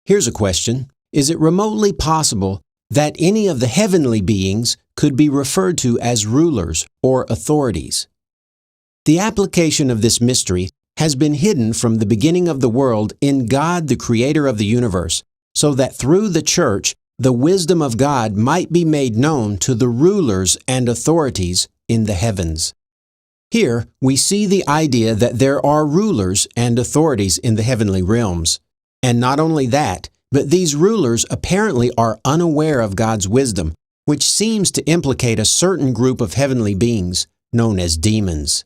Here's a question. Is it remotely possible that any of the heavenly beings could be referred to as rulers or authorities? The application of this mystery has been hidden from the beginning of the world in God, the Creator of the universe, so that through the church, the wisdom of God might be made known to the rulers and authorities in the heavens. Here, we see the idea that there are rulers and authorities in the heavenly realms. And not only that, but these rulers apparently are unaware of God's wisdom, which seems to implicate a certain group of heavenly beings known as demons.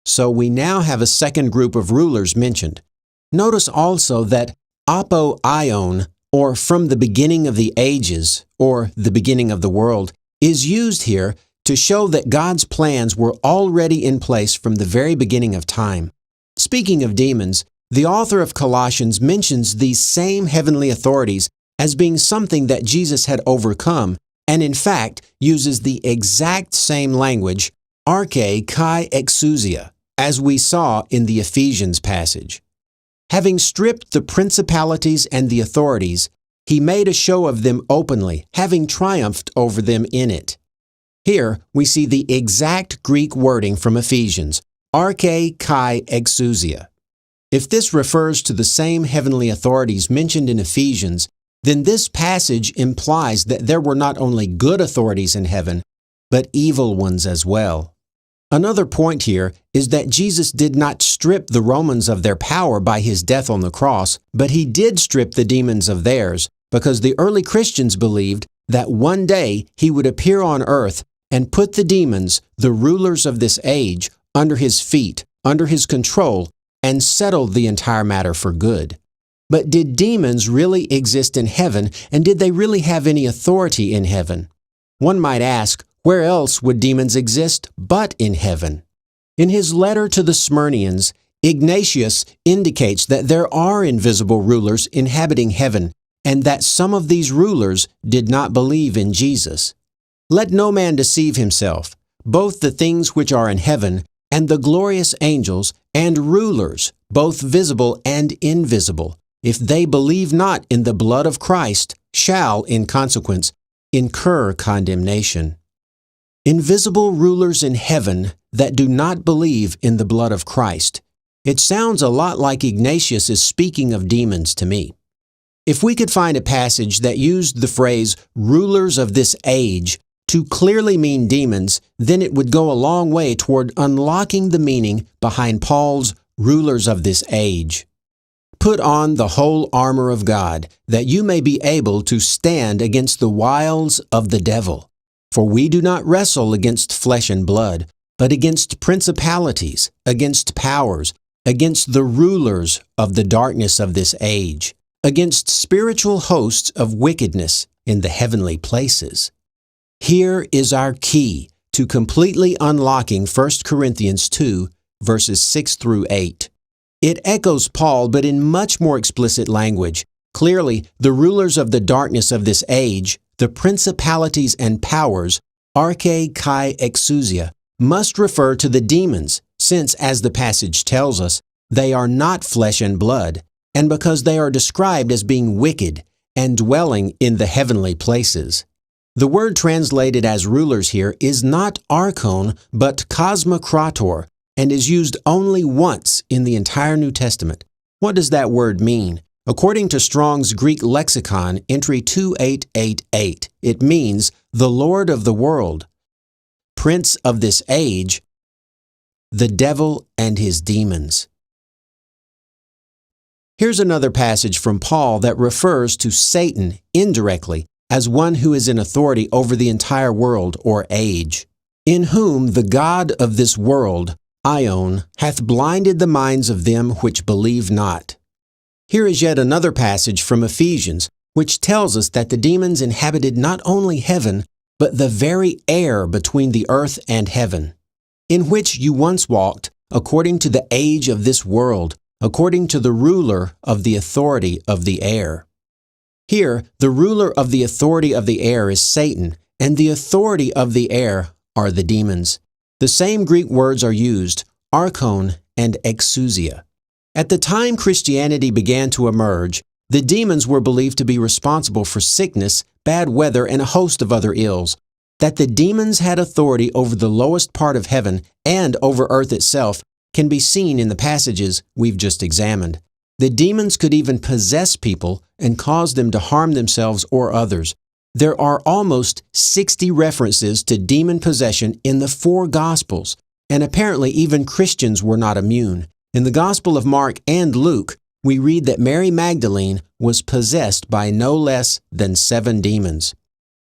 So we now have a second group of rulers mentioned. Notice also that apo aion, or from the beginning of the ages, or the beginning of the world, is used here to show that God's plans were already in place from the very beginning of time. Speaking of demons, the author of Colossians mentions these same heavenly authorities as being something that Jesus had overcome, and in fact uses the exact same language, arche kai exousia, as we saw in the Ephesians passage. Having stripped the principalities and the authorities, he made a show of them openly, having triumphed over them in it. Here we see the exact Greek wording from Ephesians, arche kai exousia. If this refers to the same heavenly authorities mentioned in Ephesians, then this passage implies that there were not only good authorities in heaven, but evil ones as well. Another point here is that Jesus did not strip the Romans of their power by his death on the cross, but he did strip the demons of theirs, because the early Christians believed that one day he would appear on earth and put the demons, the rulers of this age, under his feet, under his control, and settled the entire matter for good. But did demons really exist in heaven, and did they really have any authority in heaven? One might ask, where else would demons exist but in heaven? In his letter to the Smyrnians, Ignatius indicates that there are invisible rulers inhabiting heaven, and that some of these rulers did not believe in Jesus. Let no man deceive himself. Both the things which are in heaven and the glorious angels and rulers, both visible and invisible, if they believe not in the blood of Christ, shall, in consequence, incur condemnation. Invisible rulers in heaven that do not believe in the blood of Christ. It sounds a lot like Ignatius is speaking of demons to me. If we could find a passage that used the phrase rulers of this age to clearly mean demons, then it would go a long way toward unlocking the meaning behind Paul's rulers of this age. Put on the whole armor of God, that you may be able to stand against the wiles of the devil. For we do not wrestle against flesh and blood, but against principalities, against powers, against the rulers of the darkness of this age, against spiritual hosts of wickedness in the heavenly places. Here is our key to completely unlocking 1 Corinthians 2, verses 6 through 8. It echoes Paul, but in much more explicit language. Clearly, the rulers of the darkness of this age, the principalities and powers, arche kai exousia, must refer to the demons, since, as the passage tells us, they are not flesh and blood, and because they are described as being wicked and dwelling in the heavenly places. The word translated as rulers here is not archon, but cosmokrator, and is used only once in the entire New Testament. What does that word mean? According to Strong's Greek lexicon, entry 2888, it means the Lord of the world, prince of this age, the devil and his demons. Here's another passage from Paul that refers to Satan indirectly as one who is in authority over the entire world or age, in whom the God of this world, Aion, hath blinded the minds of them which believe not. Here is yet another passage from Ephesians, which tells us that the demons inhabited not only heaven, but the very air between the earth and heaven, in which you once walked, according to the age of this world, according to the ruler of the authority of the air. Here, the ruler of the authority of the air is Satan, and the authority of the air are the demons. The same Greek words are used, archon and exousia. At the time Christianity began to emerge, The demons were believed to be responsible for sickness, bad weather, and a host of other ills. That the demons had authority over the lowest part of heaven and over earth itself can be seen in the passages we've just examined. The demons could even possess people and cause them to harm themselves or others. There are almost 60 references to demon possession in the 4 Gospels, and apparently even Christians were not immune. In the Gospel of Mark and Luke, we read that Mary Magdalene was possessed by no less than 7 demons.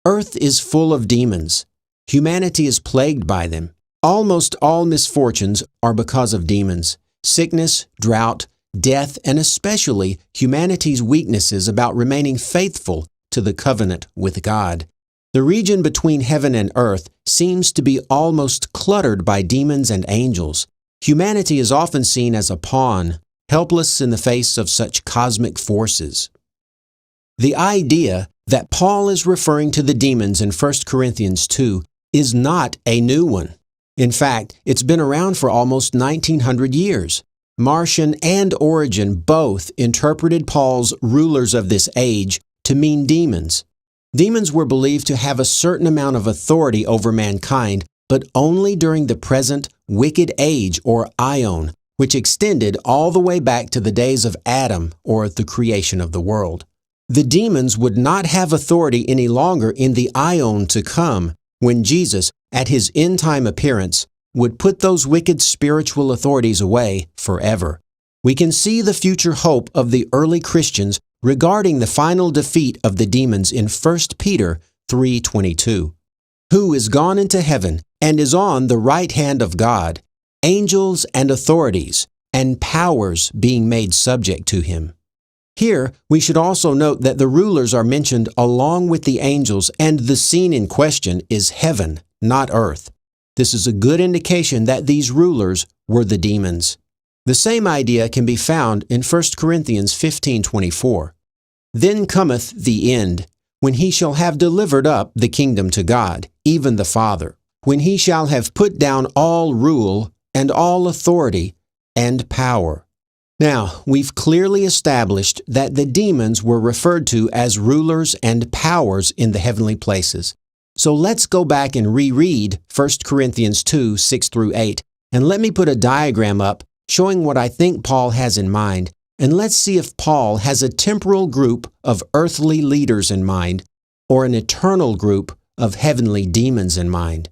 Earth is full of demons. Humanity is plagued by them. Almost all misfortunes are because of demons. Sickness, drought, death, and especially humanity's weaknesses about remaining faithful to the covenant with God. The region between heaven and earth seems to be almost cluttered by demons and angels. Humanity is often seen as a pawn, helpless in the face of such cosmic forces. The idea that Paul is referring to the demons in 1 Corinthians 2 is not a new one. In fact, it's been around for almost 1900 years. Marcion and Origen both interpreted Paul's rulers of this age to mean demons. Demons were believed to have a certain amount of authority over mankind, but only during the present wicked age or Aion, which extended all the way back to the days of Adam or the creation of the world. The demons would not have authority any longer in the Aion to come, when Jesus, at his end-time appearance, would put those wicked spiritual authorities away forever. We can see the future hope of the early Christians regarding the final defeat of the demons in 1 Peter 3:22. Who is gone into heaven and is on the right hand of God, angels and authorities and powers being made subject to him. Here, we should also note that the rulers are mentioned along with the angels, and the scene in question is heaven, not earth. This is a good indication that these rulers were the demons. The same idea can be found in 1 Corinthians 15:24. Then cometh the end, when he shall have delivered up the kingdom to God, even the Father, when he shall have put down all rule and all authority and power. Now, we've clearly established that the demons were referred to as rulers and powers in the heavenly places. So let's go back and reread 1 Corinthians 2, 6 through 8, and let me put a diagram up showing what I think Paul has in mind, and let's see if Paul has a temporal group of earthly leaders in mind or an eternal group of heavenly demons in mind.